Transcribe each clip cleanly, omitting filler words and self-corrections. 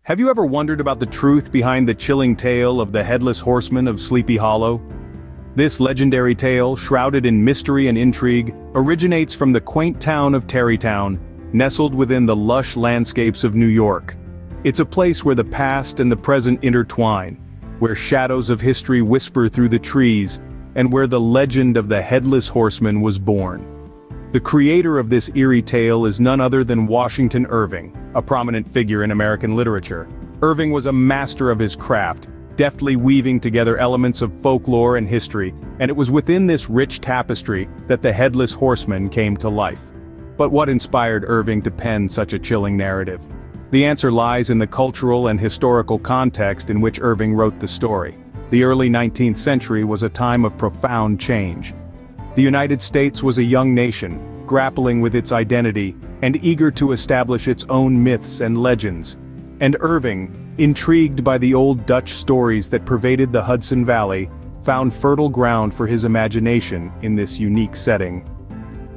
Have you ever wondered about the truth behind the chilling tale of the Headless Horseman of Sleepy Hollow? This legendary tale, shrouded in mystery and intrigue, originates from the quaint town of Tarrytown, nestled within the lush landscapes of New York. It's a place where the past and the present intertwine, where shadows of history whisper through the trees, and where the legend of the Headless Horseman was born. The creator of this eerie tale is none other than Washington Irving, a prominent figure in American literature. Irving was a master of his craft, deftly weaving together elements of folklore and history, and it was within this rich tapestry that the Headless Horseman came to life. But what inspired Irving to pen such a chilling narrative? The answer lies in the cultural and historical context in which Irving wrote the story. The early 19th century was a time of profound change. The United States was a young nation, grappling with its identity, and eager to establish its own myths and legends. And Irving, intrigued by the old Dutch stories that pervaded the Hudson Valley, found fertile ground for his imagination in this unique setting.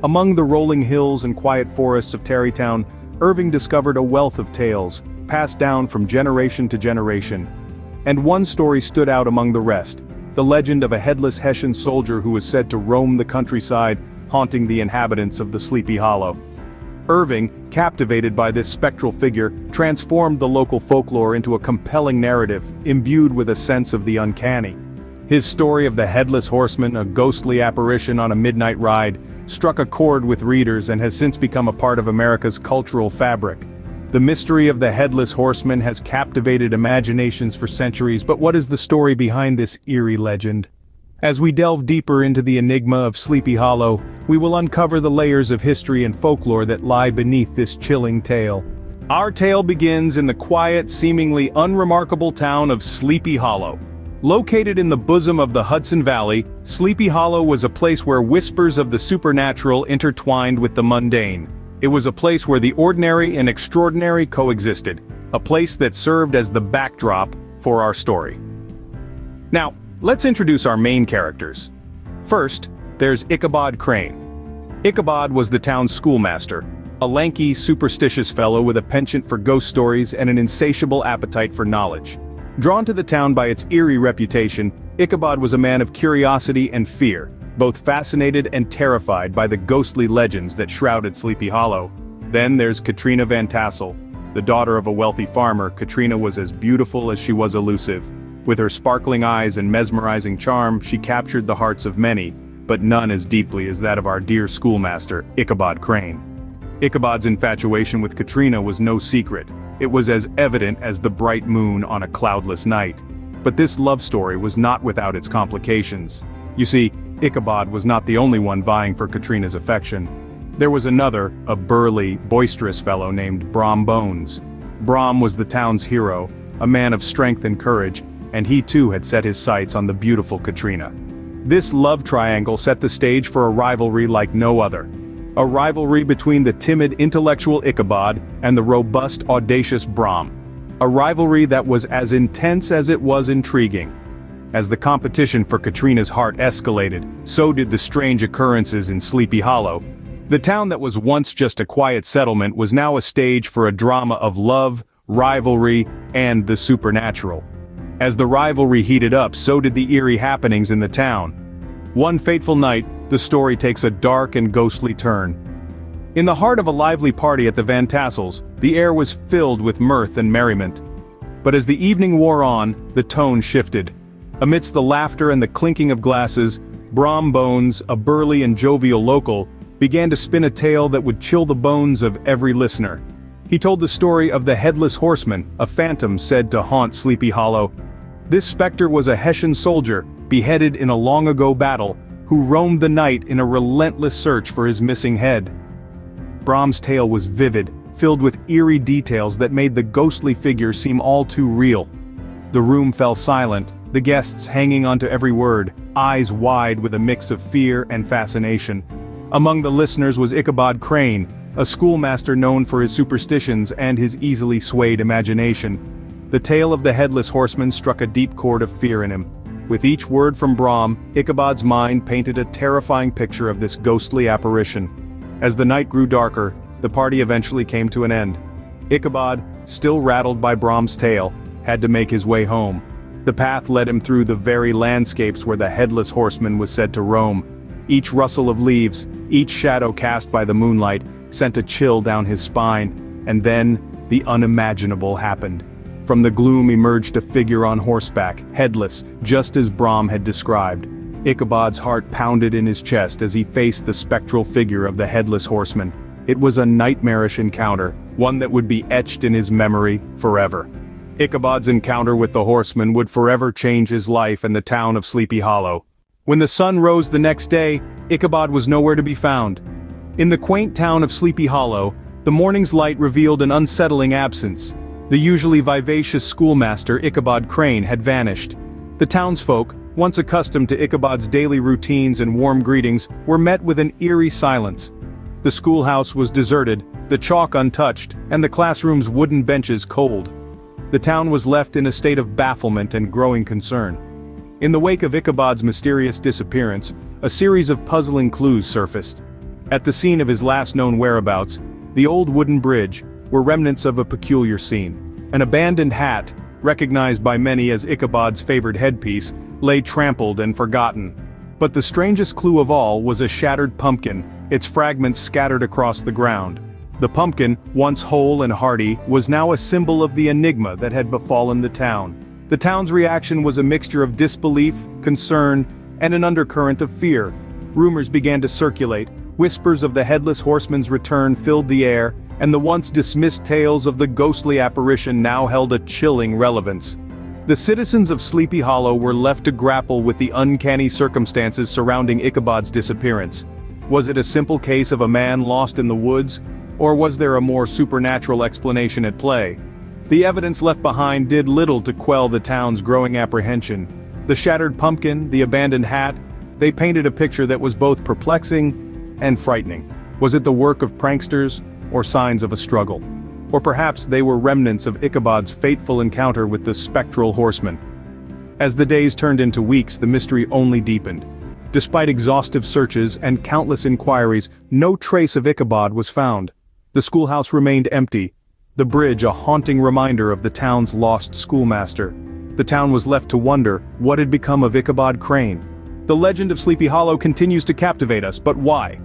Among the rolling hills and quiet forests of Tarrytown, Irving discovered a wealth of tales, passed down from generation to generation. And one story stood out among the rest: the legend of a headless Hessian soldier who was said to roam the countryside, haunting the inhabitants of the Sleepy Hollow. Irving, captivated by this spectral figure, transformed the local folklore into a compelling narrative, imbued with a sense of the uncanny. His story of the Headless Horseman, a ghostly apparition on a midnight ride, struck a chord with readers and has since become a part of America's cultural fabric. The mystery of the Headless Horseman has captivated imaginations for centuries, but what is the story behind this eerie legend? As we delve deeper into the enigma of Sleepy Hollow, we will uncover the layers of history and folklore that lie beneath this chilling tale. Our tale begins in the quiet, seemingly unremarkable town of Sleepy Hollow. Located in the bosom of the Hudson Valley, Sleepy Hollow was a place where whispers of the supernatural intertwined with the mundane. It was a place where the ordinary and extraordinary coexisted, a place that served as the backdrop for our story. Now, let's introduce our main characters. First, there's Ichabod Crane. Ichabod was the town's schoolmaster, a lanky, superstitious fellow with a penchant for ghost stories and an insatiable appetite for knowledge. Drawn to the town by its eerie reputation, Ichabod was a man of curiosity and fear, both fascinated and terrified by the ghostly legends that shrouded Sleepy Hollow. Then there's Katrina Van Tassel. The daughter of a wealthy farmer, Katrina was as beautiful as she was elusive. With her sparkling eyes and mesmerizing charm, she captured the hearts of many, but none as deeply as that of our dear schoolmaster, Ichabod Crane. Ichabod's infatuation with Katrina was no secret. It was as evident as the bright moon on a cloudless night. But this love story was not without its complications. You see, Ichabod was not the only one vying for Katrina's affection. There was another, a burly, boisterous fellow named Brom Bones. Brom was the town's hero, a man of strength and courage, and he too had set his sights on the beautiful Katrina. This love triangle set the stage for a rivalry like no other. A rivalry between the timid intellectual Ichabod and the robust, audacious Brom. A rivalry that was as intense as it was intriguing. As the competition for Katrina's heart escalated, so did the strange occurrences in Sleepy Hollow. The town that was once just a quiet settlement was now a stage for a drama of love, rivalry, and the supernatural. As the rivalry heated up, so did the eerie happenings in the town. One fateful night, the story takes a dark and ghostly turn. In the heart of a lively party at the Van Tassels, the air was filled with mirth and merriment. But as the evening wore on, the tone shifted. Amidst the laughter and the clinking of glasses, Brom Bones, a burly and jovial local, began to spin a tale that would chill the bones of every listener. He told the story of the Headless Horseman, a phantom said to haunt Sleepy Hollow. This specter was a Hessian soldier, beheaded in a long-ago battle, who roamed the night in a relentless search for his missing head. Brom's tale was vivid, filled with eerie details that made the ghostly figure seem all too real. The room fell silent, the guests hanging onto every word, eyes wide with a mix of fear and fascination. Among the listeners was Ichabod Crane, a schoolmaster known for his superstitions and his easily swayed imagination. The tale of the Headless Horseman struck a deep chord of fear in him. With each word from Brom, Ichabod's mind painted a terrifying picture of this ghostly apparition. As the night grew darker, the party eventually came to an end. Ichabod, still rattled by Brom's tale, had to make his way home. The path led him through the very landscapes where the headless horseman was said to roam. Each rustle of leaves, each shadow cast by the moonlight, sent a chill down his spine, and then, the unimaginable happened. From the gloom emerged a figure on horseback, headless, just as Brom had described. Ichabod's heart pounded in his chest as he faced the spectral figure of the headless horseman. It was a nightmarish encounter, one that would be etched in his memory forever. Ichabod's encounter with the horseman would forever change his life and the town of Sleepy Hollow. When the sun rose the next day, Ichabod was nowhere to be found. In the quaint town of Sleepy Hollow, the morning's light revealed an unsettling absence. The usually vivacious schoolmaster Ichabod Crane had vanished. The townsfolk, once accustomed to Ichabod's daily routines and warm greetings, were met with an eerie silence. The schoolhouse was deserted, the chalk untouched, and the classroom's wooden benches cold. The town was left in a state of bafflement and growing concern. In the wake of Ichabod's mysterious disappearance, a series of puzzling clues surfaced. At the scene of his last known whereabouts, the old wooden bridge, were remnants of a peculiar scene. An abandoned hat, recognized by many as Ichabod's favored headpiece, lay trampled and forgotten. But the strangest clue of all was a shattered pumpkin, its fragments scattered across the ground. The pumpkin, once whole and hearty, was now a symbol of the enigma that had befallen the town. The town's reaction was a mixture of disbelief, concern, and an undercurrent of fear. Rumors began to circulate, whispers of the headless horseman's return filled the air, and the once dismissed tales of the ghostly apparition now held a chilling relevance. The citizens of Sleepy Hollow were left to grapple with the uncanny circumstances surrounding Ichabod's disappearance. Was it a simple case of a man lost in the woods, or was there a more supernatural explanation at play? The evidence left behind did little to quell the town's growing apprehension. The shattered pumpkin, the abandoned hat, they painted a picture that was both perplexing and frightening. Was it the work of pranksters, or signs of a struggle? Or perhaps they were remnants of Ichabod's fateful encounter with the spectral horseman? As the days turned into weeks, the mystery only deepened. Despite exhaustive searches and countless inquiries, no trace of Ichabod was found. The schoolhouse remained empty, the bridge a haunting reminder of the town's lost schoolmaster. The town was left to wonder what had become of Ichabod Crane. The legend of Sleepy Hollow continues to captivate us, but why?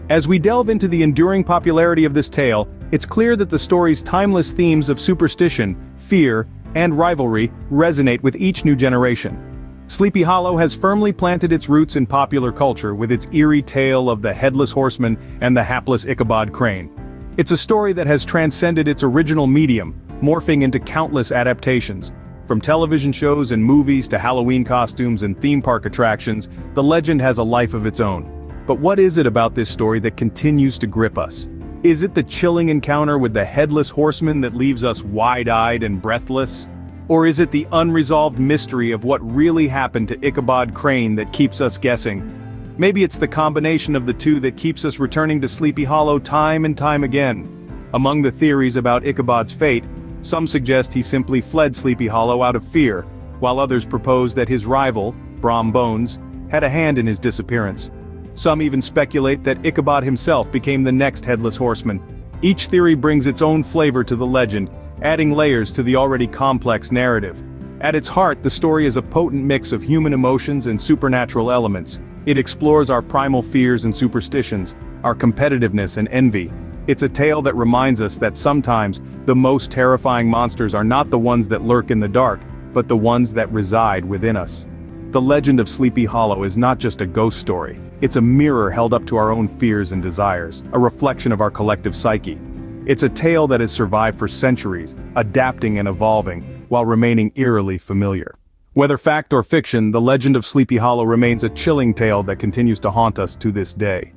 As we delve into the enduring popularity of this tale, it's clear that the story's timeless themes of superstition, fear, and rivalry resonate with each new generation. Sleepy Hollow has firmly planted its roots in popular culture with its eerie tale of the headless horseman and the hapless Ichabod Crane. It's a story that has transcended its original medium, morphing into countless adaptations. From television shows and movies to Halloween costumes and theme park attractions, the legend has a life of its own. But what is it about this story that continues to grip us? Is it the chilling encounter with the headless horseman that leaves us wide-eyed and breathless? Or is it the unresolved mystery of what really happened to Ichabod Crane that keeps us guessing? Maybe it's the combination of the two that keeps us returning to Sleepy Hollow time and time again. Among the theories about Ichabod's fate, some suggest he simply fled Sleepy Hollow out of fear, while others propose that his rival, Brom Bones, had a hand in his disappearance. Some even speculate that Ichabod himself became the next headless horseman. Each theory brings its own flavor to the legend, adding layers to the already complex narrative. At its heart, the story is a potent mix of human emotions and supernatural elements. It explores our primal fears and superstitions, our competitiveness and envy. It's a tale that reminds us that sometimes, the most terrifying monsters are not the ones that lurk in the dark, but the ones that reside within us. The legend of Sleepy Hollow is not just a ghost story. It's a mirror held up to our own fears and desires, a reflection of our collective psyche. It's a tale that has survived for centuries, adapting and evolving, while remaining eerily familiar. Whether fact or fiction, the legend of Sleepy Hollow remains a chilling tale that continues to haunt us to this day.